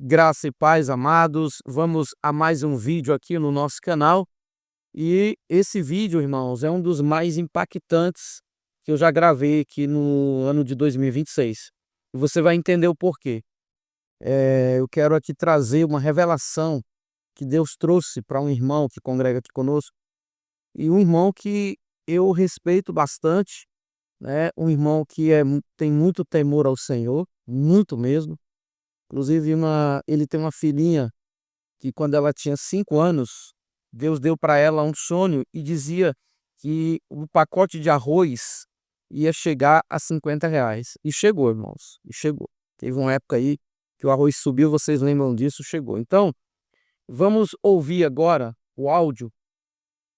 Graça e paz, amados. Vamos a mais um vídeo aqui no nosso canal. E esse vídeo, irmãos, é um dos mais impactantes que eu já gravei aqui no ano de 2026. E você vai entender o porquê. Eu quero aqui trazer uma revelação que Deus trouxe para um irmão que congrega aqui conosco. E um irmão que eu respeito bastante, né? Um irmão que tem muito temor ao Senhor, muito mesmo. Inclusive, ele tem uma filhinha que quando ela tinha 5 anos, Deus deu para ela um sonho e dizia que o pacote de arroz ia chegar a R$ 50. E chegou, irmãos, e chegou. Teve uma época aí que o arroz subiu, vocês lembram disso, chegou. Então, vamos ouvir agora o áudio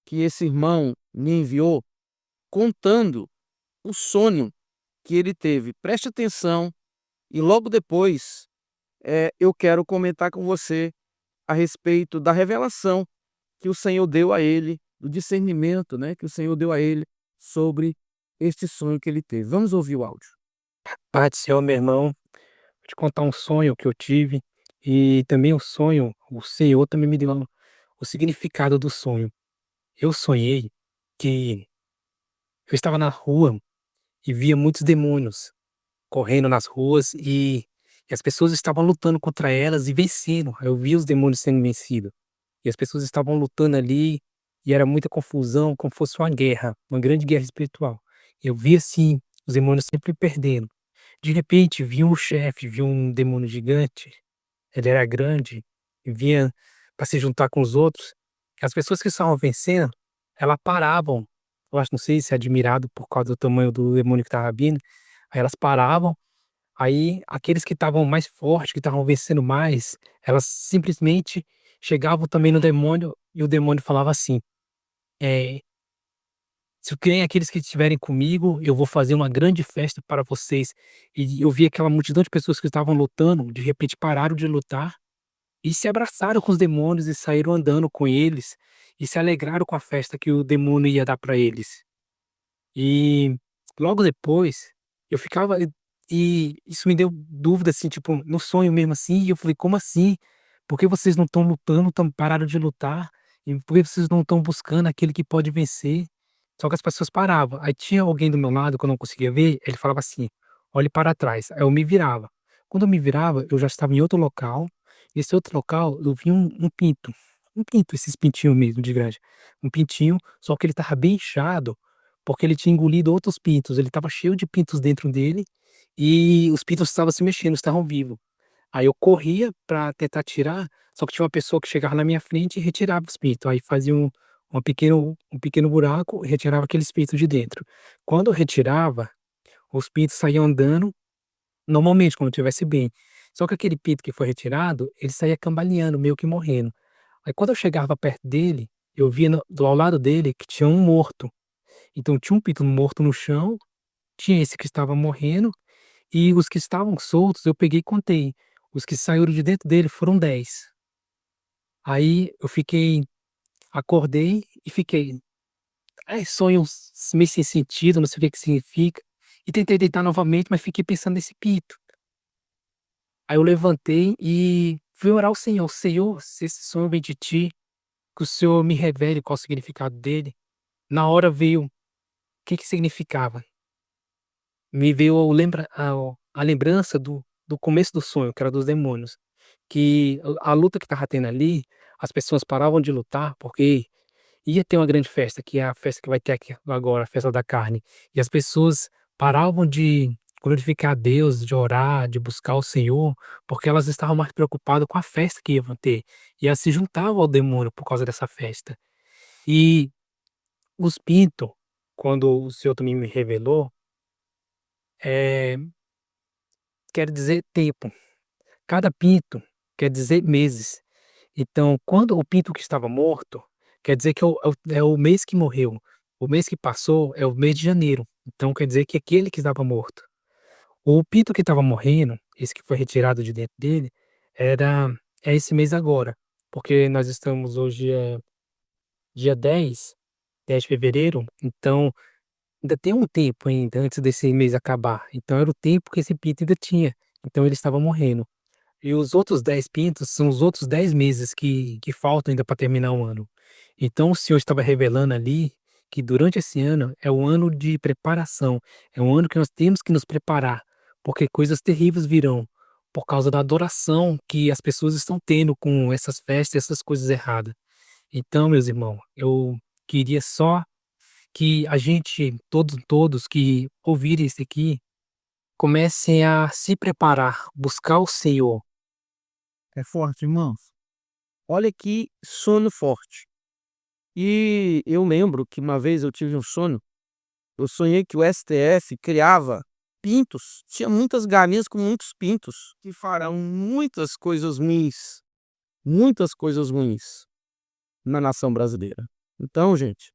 que esse irmão me enviou contando o sonho que ele teve. Preste atenção e logo depois eu quero comentar com você a respeito da revelação que o Senhor deu a ele, do discernimento, né, que o Senhor deu a ele sobre este sonho que ele teve. Vamos ouvir o áudio. Pai do Senhor, meu irmão, vou te contar um sonho que eu tive e também o Senhor também me deu o significado do sonho. Eu sonhei que eu estava na rua e via muitos demônios correndo nas ruas e as pessoas estavam lutando contra elas e vencendo. Eu via os demônios sendo vencidos e as pessoas estavam lutando ali e era muita confusão, como fosse uma guerra, uma grande guerra espiritual. Eu via assim os demônios sempre perdendo. De repente, vi um chefe, vi um demônio gigante, ele era grande e vinha para se juntar com os outros. As pessoas que estavam vencendo, elas paravam. Eu acho, não sei se é admirado por causa do tamanho do demônio que estava vindo. Aí elas paravam, aí aqueles que estavam mais fortes, que estavam vencendo mais, elas simplesmente chegavam também no demônio e o demônio falava assim: eh, se quem aqueles que estiverem comigo, eu vou fazer uma grande festa para vocês. E eu vi aquela multidão de pessoas que estavam lutando, de repente pararam de lutar e se abraçaram com os demônios e saíram andando com eles e se alegraram com a festa que o demônio ia dar para eles. E logo depois eu ficava e isso me deu dúvida assim, tipo, no sonho mesmo assim, e eu falei: "Como assim? Por que vocês não estão lutando, pararam de lutar? E por que vocês não estão buscando aquele que pode vencer?" Só que as pessoas paravam. Aí tinha alguém do meu lado que eu não conseguia ver, ele falava assim: "Olhe para trás." Aí eu me virava. Quando eu me virava, eu já estava em outro local. Esse outro local, eu vi um pinto, esses pintinhos mesmo de grande. Um pintinho, só que ele estava bem inchado, porque ele tinha engolido outros pintos. Ele estava cheio de pintos dentro dele e os pintos estavam se mexendo, estavam vivos. Aí eu corria para tentar tirar, só que tinha uma pessoa que chegava na minha frente e retirava os pintos. Aí fazia um pequeno buraco e retirava aqueles pintos de dentro. Quando eu retirava, os pintos saíam andando normalmente, como eu estivesse bem. Só que aquele pinto que foi retirado, ele saía cambaleando, meio que morrendo. Aí quando eu chegava perto dele, eu via ao lado dele que tinha um morto. Então tinha um pinto morto no chão, tinha esse que estava morrendo, e os que estavam soltos eu peguei e contei. Os que saíram de dentro dele foram 10. Aí eu fiquei acordei e fiquei: "Ai, sonho meio sem sentido, não sei o que que significa", e tentei deitar novamente, mas fiquei pensando nesse pinto. Aí eu levantei e fui orar ao Senhor: "Senhor, se esse sonho vem de ti, que o Senhor me revele qual o significado dele". Na hora veio o que significava. Me veio a lembrança do começo do sonho, que era dos demônios, que a luta que estava tendo ali, as pessoas paravam de lutar, porque ia ter uma grande festa, que é a festa que vai ter aqui agora, a festa da carne, e as pessoas paravam de glorificar a Deus, de orar, de buscar o Senhor, porque elas estavam mais preocupadas com a festa que iam ter, e elas se juntavam ao demônio por causa dessa festa. E os pinto, quando o Senhor também me revelou, eh, quer dizer tempo. Cada pinto quer dizer meses. Então, quando o pinto que estava morto, quer dizer que é o mês que morreu. O mês que passou é o mês de janeiro. Então, quer dizer que aquele que estava morto. O pinto que estava morrendo, esse que foi retirado de dentro dele, era é esse mês agora. Porque nós estamos hoje dia 10 de fevereiro, então ainda tem um tempo ainda antes desse mês acabar. Então era o tempo que esse pinto ainda tinha. Então ele estava morrendo. E os outros 10 pintos são os outros 10 meses que faltam ainda para terminar o ano. Então o Senhor estava revelando ali que durante esse ano é o ano de preparação, é um ano que nós temos que nos preparar, porque coisas terríveis virão por causa da adoração que as pessoas estão tendo com essas festas, essas coisas erradas. Então, meus irmãos, eu queria só que a gente, todos que ouvirem isso aqui, comecem a se preparar, buscar o Senhor. É forte, irmãos. Olha que sono forte. E eu lembro que uma vez eu tive um sonho, eu sonhei que o STF criava pintos, tinha muitas galinhas com muitos pintos, que farão muitas coisas ruins na nação brasileira. Então, gente,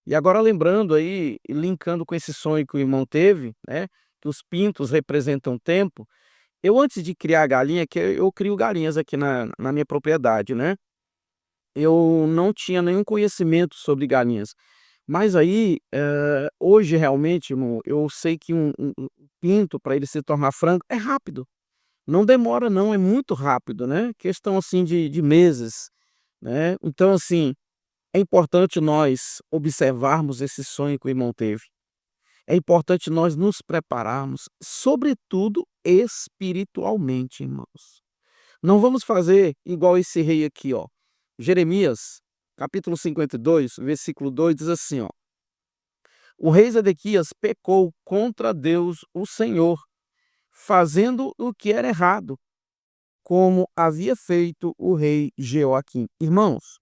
e agora lembrando aí, e linkando com esse sonho que o irmão teve, né, que os pintos representam o tempo, eu antes de criar galinha, que eu crio galinhas aqui na minha propriedade, né, eu não tinha nenhum conhecimento sobre galinhas. Mas aí, hoje realmente, irmão, eu sei que um pinto para ele se tornar frango é rápido, não demora não, é muito rápido, né, questão assim de meses, né. Então assim, é importante nós observarmos esse sonho que o irmão teve. É importante nós nos prepararmos, sobretudo espiritualmente, irmãos. Não vamos fazer igual esse rei aqui, ó. Jeremias, capítulo 52, versículo 2 diz assim, ó: "O rei Zedequias pecou contra Deus, o Senhor, fazendo o que era errado, como havia feito o rei Jeoaquim." Irmãos,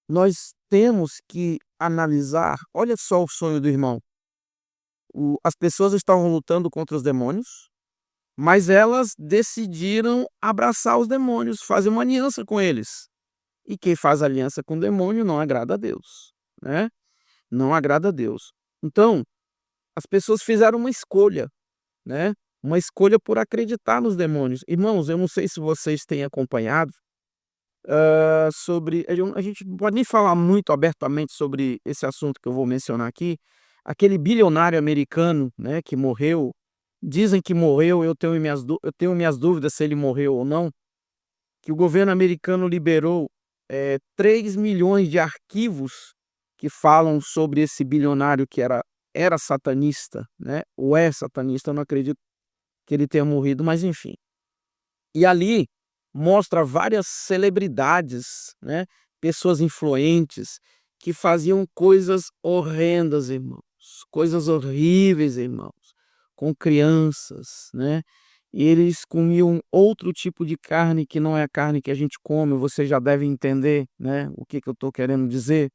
nós temos que analisar, olha só o sonho do irmão. As pessoas estavam lutando contra os demônios, mas elas decidiram abraçar os demônios, fazer uma aliança com eles. E quem faz aliança com o demônio não agrada a Deus, né? Não agrada a Deus. Então, as pessoas fizeram uma escolha, né? Uma escolha por acreditar nos demônios. Irmãos, eu não sei se vocês têm acompanhado sobre. A gente não pode nem falar muito abertamente sobre esse assunto que eu vou mencionar aqui. Aquele bilionário americano, né, que morreu. Dizem que morreu, eu tenho minhas dúvidas se ele morreu ou não. Que o governo americano liberou 3 milhões de arquivos que falam sobre esse bilionário que era satanista, né? Ou é satanista, eu não acredito que ele tenha morrido, mas enfim. E ali mostra várias celebridades, né, pessoas influentes que faziam coisas horrendas, irmãos, coisas horríveis, irmãos, com crianças, né. E eles comiam outro tipo de carne que não é a carne que a gente come, você já deve entender, né, o que que eu estou querendo dizer.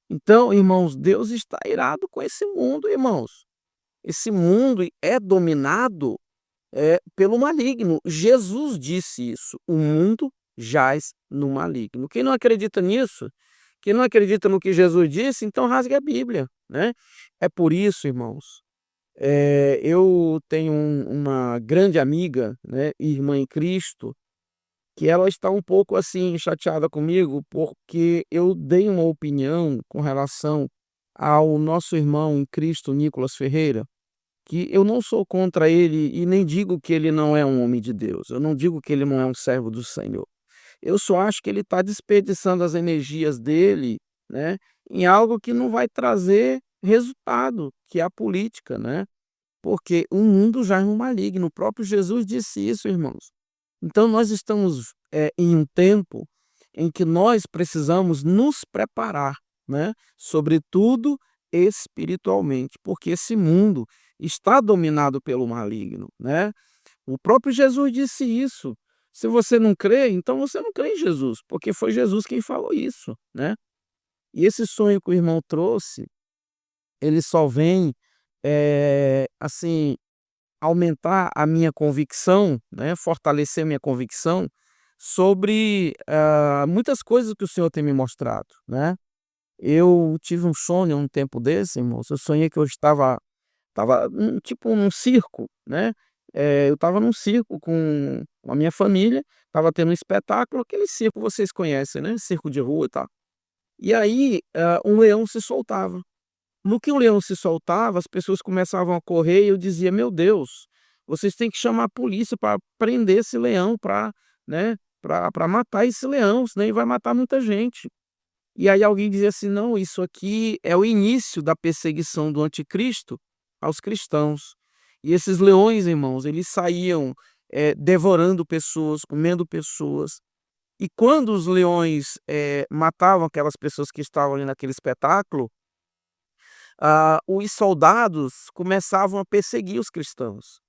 Então, irmãos, Deus está irado com esse mundo, irmãos. Esse mundo é dominado pelo maligno. Jesus disse isso: "O mundo jaz no maligno." Quem não acredita nisso, quem não acredita no que Jesus disse, então rasgue a Bíblia, né. É por isso, irmãos, eu tenho uma grande amiga, né, irmã em Cristo, que ela está um pouco, assim, chateada comigo, porque eu dei uma opinião com relação ao nosso irmão em Cristo, Nicolas Ferreira, que eu não sou contra ele e nem digo que ele não é um homem de Deus, eu não digo que ele não é um servo do Senhor. Eu só acho que ele está desperdiçando as energias dele, né, em algo que não vai trazer resultado, que é a política, né, porque o mundo jaz no maligno, o próprio Jesus disse isso, irmãos. Então nós estamos, em um tempo em que nós precisamos nos preparar, né, sobretudo espiritualmente, porque esse mundo está dominado pelo maligno, né. O próprio Jesus disse isso. Se você não crê, então você não crê em Jesus, porque foi Jesus quem falou isso, né. E esse sonho que o irmão trouxe, ele só vem, assim, aumentar a minha convicção, né, fortalecer minha convicção sobre, muitas coisas que o Senhor tem me mostrado, né. Eu tive um sonho um tempo desse, irmãos, eu sonhei que eu estava tipo num circo, né, eu estava num circo com a minha família, estava tendo um espetáculo, aquele circo vocês conhecem, né, circo de rua e tal. E aí, um leão se soltava. No que o leão se soltava, as pessoas começavam a correr e eu dizia: "Meu Deus, vocês têm que chamar a polícia para prender esse leão, para, né, para matar esse leão, senão ele vai matar muita gente. E aí alguém dizia assim: não, isso aqui é o início da perseguição do anticristo aos cristãos. E esses leões, irmãos, eles saíam devorando pessoas, comendo pessoas. E quando os leões matavam aquelas pessoas que estavam ali naquele espetáculo, os soldados começavam a perseguir os cristãos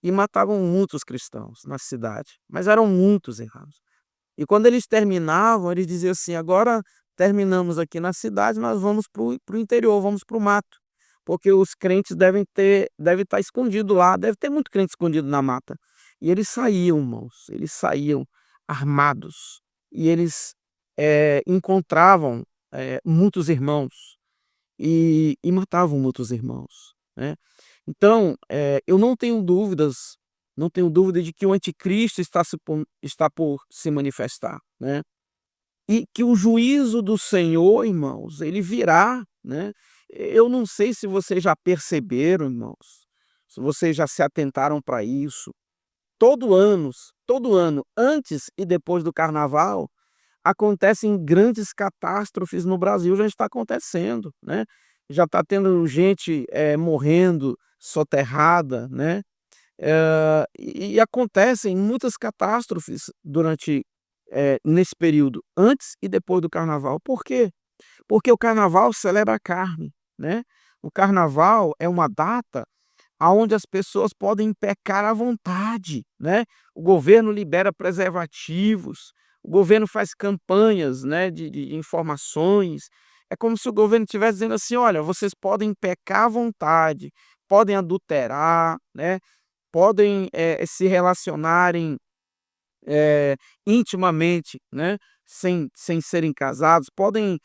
e matavam muitos cristãos na cidade, mas eram muitos, irmãos. E quando eles terminavam, eles diziam assim: agora terminamos aqui na cidade, nós vamos para o interior, vamos para o mato, porque os crentes devem estar escondidos lá, deve ter muito crente escondido na mata. E eles saíam, irmãos, eles saíam armados, e eles encontravam muitos irmãos, e matavam muitos irmãos, né? Então, eu não tenho dúvida de que o anticristo está por se manifestar, né? E que o juízo do Senhor, irmãos, ele virá, né? Eu não sei se vocês já perceberam, irmãos, se vocês já se atentaram para isso. Todo ano, antes e depois do carnaval, acontecem grandes catástrofes no Brasil, já está acontecendo, né? Já está tendo gente morrendo soterrada, né? E acontecem muitas catástrofes nesse período, antes e depois do carnaval. Por quê? Porque o carnaval celebra a carne, né? O carnaval é uma data aonde as pessoas podem pecar à vontade, né? O governo libera preservativos, o governo faz campanhas, né, de informações. É como se o governo estivesse dizendo assim: olha, vocês podem pecar à vontade, podem adulterar, né? Podem se relacionarem intimamente, né, sem serem casados, podem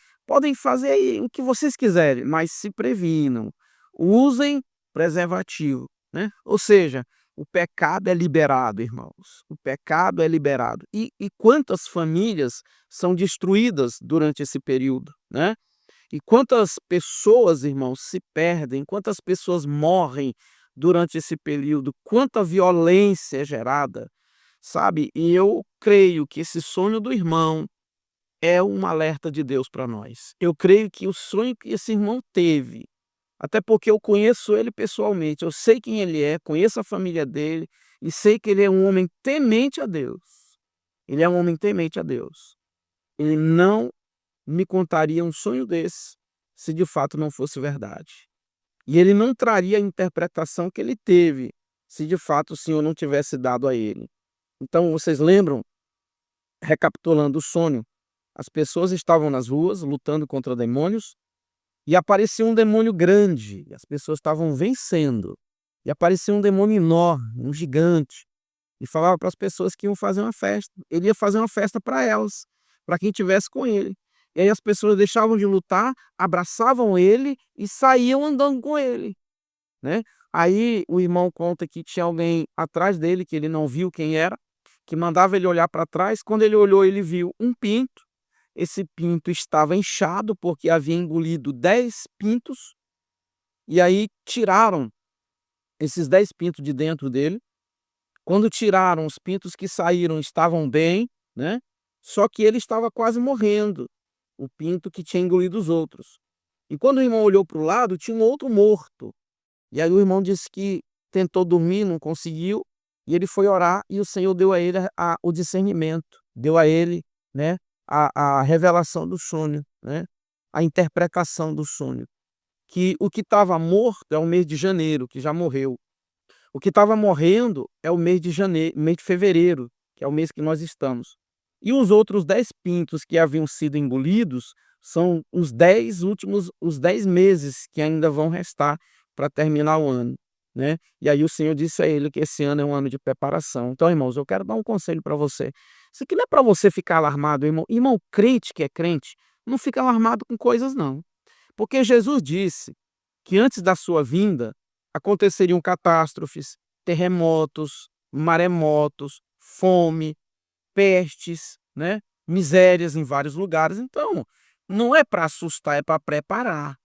fazer aí o que vocês quiserem, mas se previnam, usem preservativo, né? Ou seja, o pecado é liberado, irmãos, o pecado é liberado. E quantas famílias são destruídas durante esse período, né? E quantas pessoas, irmãos, se perdem, quantas pessoas morrem durante esse período, quanta violência é gerada, sabe? E eu creio que esse sonho do irmão é um alerta de Deus para nós. Eu creio que o sonho que esse irmão teve, até porque eu conheço ele pessoalmente, eu sei quem ele é, conheço a família dele e sei que ele é um homem temente a Deus. Ele é um homem temente a Deus. Ele não me contaria um sonho desse se de fato não fosse verdade. E ele não traria a interpretação que ele teve se de fato o Senhor não tivesse dado a ele. Então, vocês lembram, recapitulando o sonho, as pessoas estavam nas ruas lutando contra demônios e aparecia um demônio grande, e as pessoas estavam vencendo. E aparecia um demônio enorme, um gigante, e falava para as pessoas que iam fazer uma festa. Ele ia fazer uma festa para elas, para quem estivesse com ele. E aí as pessoas deixavam de lutar, abraçavam ele e saíam andando com ele, né? Aí o irmão conta que tinha alguém atrás dele, que ele não viu quem era, que mandava ele olhar para trás. Quando ele olhou, ele viu um pinto. Esse pinto estava inchado porque havia engolido 10 pintos. E aí tiraram esses 10 pintos de dentro dele. Quando tiraram, os pintos que saíram estavam bem, né? Só que ele estava quase morrendo, o pinto que tinha engolido os outros. E quando o irmão olhou para o lado, tinha um outro morto. E aí o irmão disse que tentou dormir, não conseguiu, e ele foi orar e o Senhor deu a ele o discernimento, deu a ele, né, a revelação do sonho, né, a interpretação do sonho. Que o que estava morto é o mês de janeiro, que já morreu. O que estava morrendo é o mês de janeiro, mês de fevereiro, que é o mês que nós estamos. E os outros 10 pintos que haviam sido engolidos são os 10 meses que ainda vão restar para terminar o ano, né? E aí o Senhor disse a ele que esse ano é um ano de preparação. Então, irmãos, eu quero dar um conselho para você. Isso aqui não é para você ficar alarmado, irmão. Irmão, crente que é crente, não fica alarmado com coisas, não. Porque Jesus disse que antes da sua vinda aconteceriam catástrofes, terremotos, maremotos, fome, pestes, né? Misérias em vários lugares. Então, não é para assustar, é para preparar.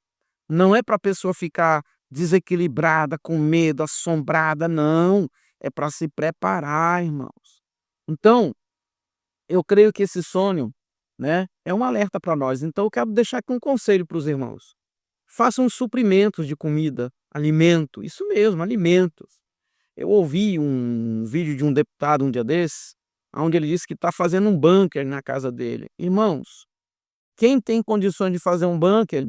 Não é para a pessoa ficar desequilibrada, com medo, assombrada, não. é para se preparar, irmãos. Então, eu creio que esse sonho, né, é um alerta para nós. Então eu quero deixar aqui um conselho para os irmãos. Façam suprimentos de comida, alimento, isso mesmo, alimentos. Eu ouvi um vídeo de um deputado um dia desses, onde ele disse que está fazendo um bunker na casa dele. Irmãos, quem tem condições de fazer um bunker,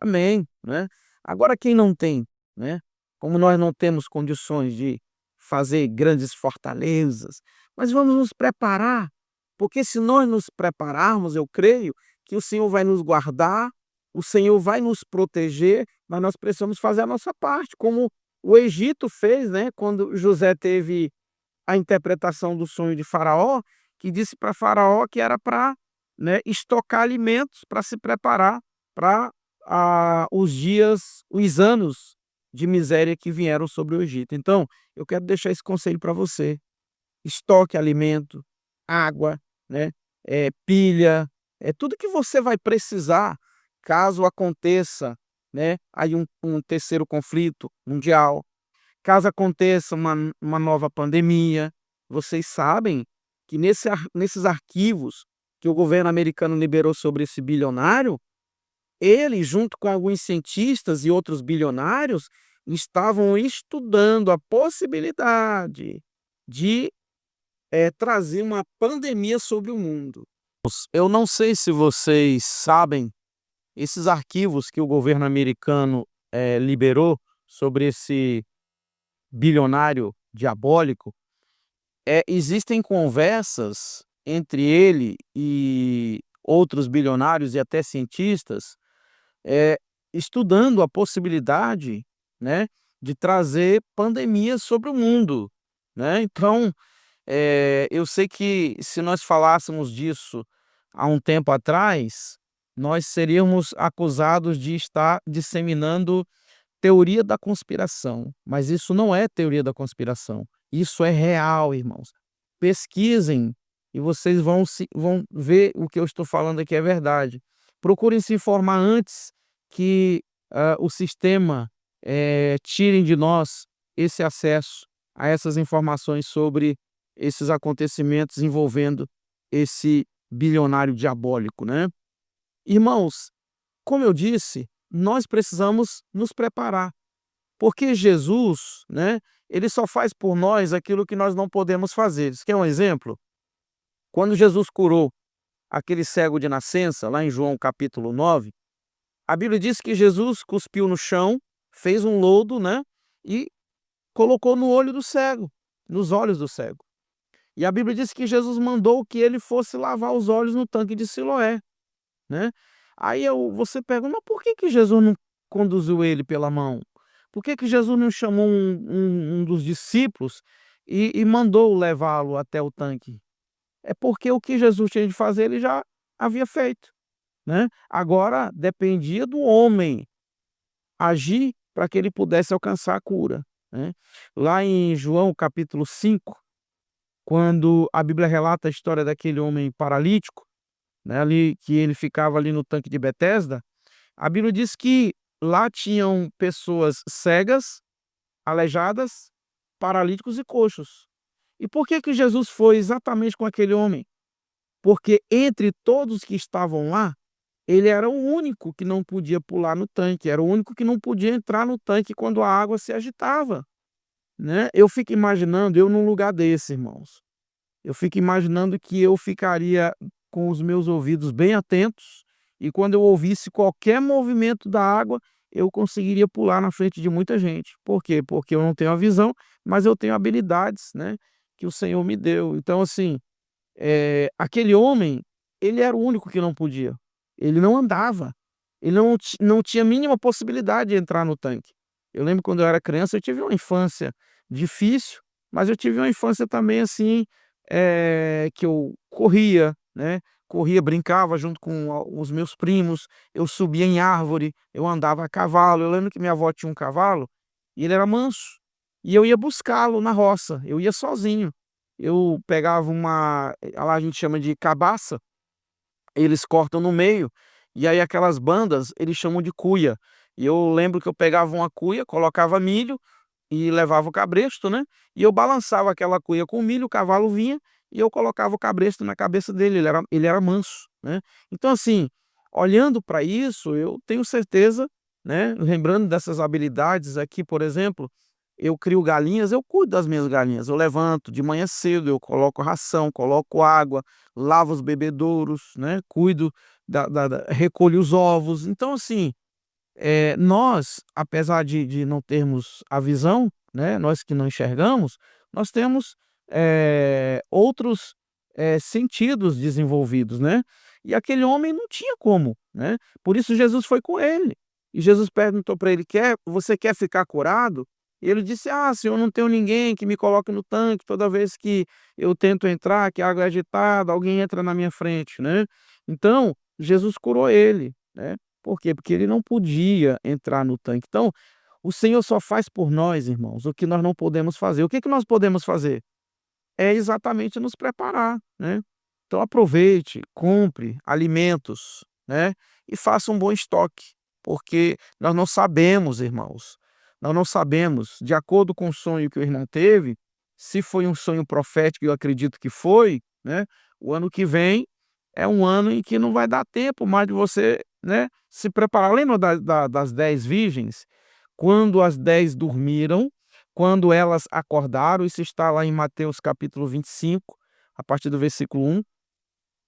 amém, né? Agora quem não tem, né? Como nós não temos condições de fazer grandes fortalezas, mas vamos nos preparar, porque se nós nos prepararmos, eu creio que o Senhor vai nos guardar, o Senhor vai nos proteger, mas nós precisamos fazer a nossa parte, como o Egito fez, né? Quando José teve a interpretação do sonho de Faraó, que disse para Faraó que era para, né, estocar alimentos para se preparar para os dias, os anos de miséria que vieram sobre o Egito. Então, eu quero deixar esse conselho para você. Estoque alimento, água, né, pilha, tudo que você vai precisar caso aconteça, né, aí um terceiro conflito mundial, caso aconteça uma nova pandemia. Vocês sabem que nesses arquivos que o governo americano liberou sobre esse bilionário, ele, junto com alguns cientistas e outros bilionários, estavam estudando a possibilidade de trazer uma pandemia sobre o mundo. Eu não sei se vocês sabem, esses arquivos que o governo americano liberou sobre esse bilionário diabólico, existem conversas entre ele e outros bilionários e até cientistas, eh, estudando a possibilidade, né, de trazer pandemias sobre o mundo, né. Então, eu sei que se nós falássemos disso há um tempo atrás, nós seríamos acusados de estar disseminando teoria da conspiração, mas isso não é teoria da conspiração, isso é real, irmãos. Pesquisem e vocês vão ver o que eu estou falando aqui é verdade. Procurem se informar antes que, o sistema, tirem de nós esse acesso a essas informações sobre esses acontecimentos envolvendo esse bilionário diabólico, né. Irmãos, como eu disse, nós precisamos nos preparar, porque Jesus, né, ele só faz por nós aquilo que nós não podemos fazer. Você quer um exemplo? Quando Jesus curou aquele cego de nascença, lá em João capítulo 9, a Bíblia diz que Jesus cuspiu no chão, fez um lodo, né, e colocou no olho do cego, nos olhos do cego. E a Bíblia diz que Jesus mandou que ele fosse lavar os olhos no tanque de Siloé, né. Aí você pergunta: "Mas por que que Jesus não conduziu ele pela mão? Por que que Jesus não chamou um dos discípulos e mandou levá-lo até o tanque?" É porque o que Jesus tinha de fazer, ele já havia feito, né. Agora dependia do homem agir para que ele pudesse alcançar a cura, né. Lá em João capítulo 5, quando a Bíblia relata a história daquele homem paralítico, né, ali que ele ficava ali no tanque de Betesda, a Bíblia diz que lá tinham pessoas cegas, aleijadas, paralíticos e coxos. E por que que Jesus foi exatamente com aquele homem? Porque entre todos que estavam lá, ele era o único que não podia pular no tanque, era o único que não podia entrar no tanque quando a água se agitava, né. Eu fico imaginando eu num lugar desse, irmãos. Eu fico imaginando que eu ficaria com os meus ouvidos bem atentos e quando eu ouvisse qualquer movimento da água, eu conseguiria pular na frente de muita gente. Por quê? Porque eu não tenho a visão, mas eu tenho habilidades, né, que o Senhor me deu. Então, assim, aquele homem, ele era o único que não podia. Ele não andava, ele não tinha a mínima possibilidade de entrar no tanque. Eu lembro quando eu era criança, eu tive uma infância difícil, mas eu tive uma infância também, assim, que eu corria, né, corria, brincava junto com os meus primos, eu subia em árvore, eu andava a cavalo. Eu lembro que minha avó tinha um cavalo, e ele era manso, e eu ia buscá-lo na roça, eu ia sozinho. Eu pegava lá a gente chama de cabaça, eles cortam no meio, e aí aquelas bandas, eles chamam de cuia. E eu lembro que eu pegava uma cuia, colocava milho, e levava o cabresto, né, e eu balançava aquela cuia com milho, o cavalo vinha e eu colocava o cabresto na cabeça dele, ele era manso, né. Então assim, olhando para isso, eu tenho certeza, né, lembrando dessas habilidades aqui, por exemplo, eu crio galinhas, eu cuido das minhas galinhas, eu levanto de manhã cedo, eu coloco ração, coloco água, lavo os bebedouros, né, cuido recolho os ovos. Então assim, nós, apesar de não termos a visão, né, nós que não enxergamos, nós temos, outros, sentidos desenvolvidos, né. E aquele homem não tinha como, né. Por isso Jesus foi com ele. E Jesus perguntou para ele: Você quer ficar curado?" E ele disse: "Ah, Senhor, não tenho ninguém que me coloque no tanque toda vez que eu tento entrar, que a água é agitada, alguém entra na minha frente", né. Então, Jesus curou ele, né. Por quê? Porque ele não podia entrar no tanque. Então, o Senhor só faz por nós, irmãos, o que nós não podemos fazer. O que que nós podemos fazer? É exatamente nos preparar, né. Então aproveite, compre alimentos, né, e faça um bom estoque, porque nós não sabemos, irmãos, nós não sabemos, de acordo com o sonho que o irmão teve, se foi um sonho profético, eu acredito que foi, né, o ano que vem é um ano em que não vai dar tempo mais de você, né, se preparar. Lembra das 10 virgens? Quando as 10 dormiram, quando elas acordaram, isso está lá em Mateus capítulo 25, a partir do versículo 1.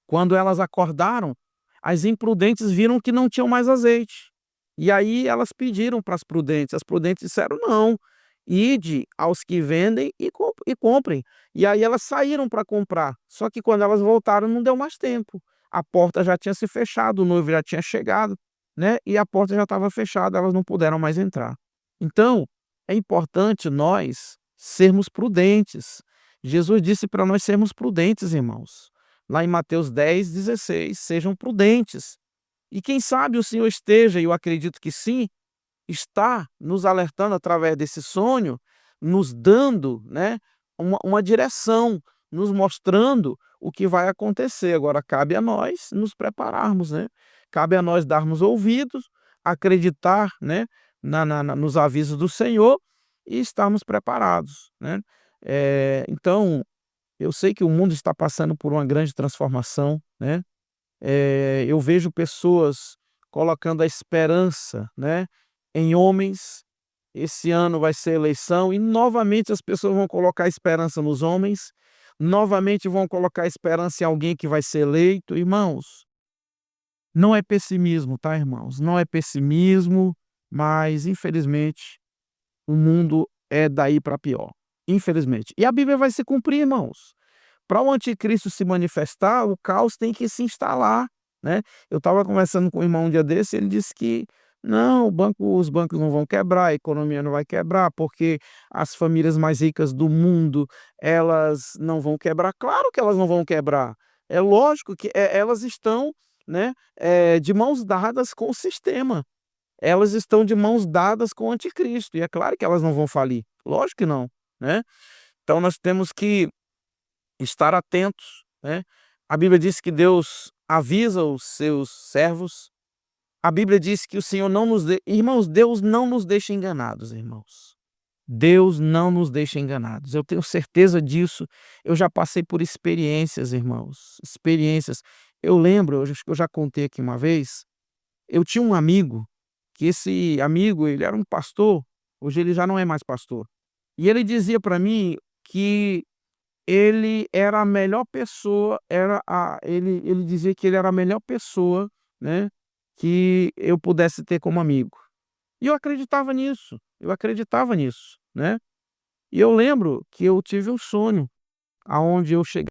Quando elas acordaram, as imprudentes viram que não tinham mais azeite. E aí elas pediram para as prudentes disseram: "Não, ide aos que vendem e comprem". E aí elas saíram para comprar, só que quando elas voltaram não deu mais tempo. A porta já tinha se fechado, o noivo já tinha chegado, né, e a porta já estava fechada, elas não puderam mais entrar. Então, é importante nós sermos prudentes. Jesus disse para nós sermos prudentes, irmãos. Lá em Mateus 10:16, sejam prudentes. E quem sabe o Senhor esteja, e eu acredito que sim, está nos alertando através desse sonho, nos dando, né, uma direção, nos mostrando o que vai acontecer. Agora cabe a nós nos prepararmos, né, cabe a nós darmos ouvidos, acreditar, né, nos avisos do Senhor e estarmos preparados, né. Então, eu sei que o mundo está passando por uma grande transformação, né. Eu vejo pessoas colocando a esperança, né, em homens. Esse ano vai ser eleição e novamente as pessoas vão colocar a esperança nos homens, novamente vão colocar a esperança em alguém que vai ser eleito. Irmãos, não é pessimismo, tá, irmãos? Não é pessimismo, mas infelizmente o mundo é daí para pior, infelizmente. E a Bíblia vai se cumprir, irmãos. Para o anticristo se manifestar, o caos tem que se instalar, né. Eu estava conversando com um irmão um dia desse, ele disse que: "Não, os bancos não vão quebrar, a economia não vai quebrar, porque as famílias mais ricas do mundo, elas não vão quebrar". Claro que elas não vão quebrar, é lógico que elas estão, né, de mãos dadas com o sistema, elas estão de mãos dadas com o anticristo, e é claro que elas não vão falir, lógico que não, né. Então nós temos que estar atentos, né. A Bíblia diz que Deus avisa os seus servos, a Bíblia diz que o Senhor não nos de irmãos, Deus não nos deixa enganados, irmãos. Deus não nos deixa enganados, eu tenho certeza disso, eu já passei por experiências, irmãos, experiências. Eu lembro, eu acho que eu já contei aqui uma vez, eu tinha um amigo, que esse amigo ele era um pastor, hoje ele já não é mais pastor, e ele dizia para mim que ele era a melhor pessoa, era a ele dizia que ele era a melhor pessoa, né, que eu pudesse ter como amigo. E eu acreditava nisso, eu acreditava nisso, né. E eu lembro que eu tive um sonho, aonde eu cheguei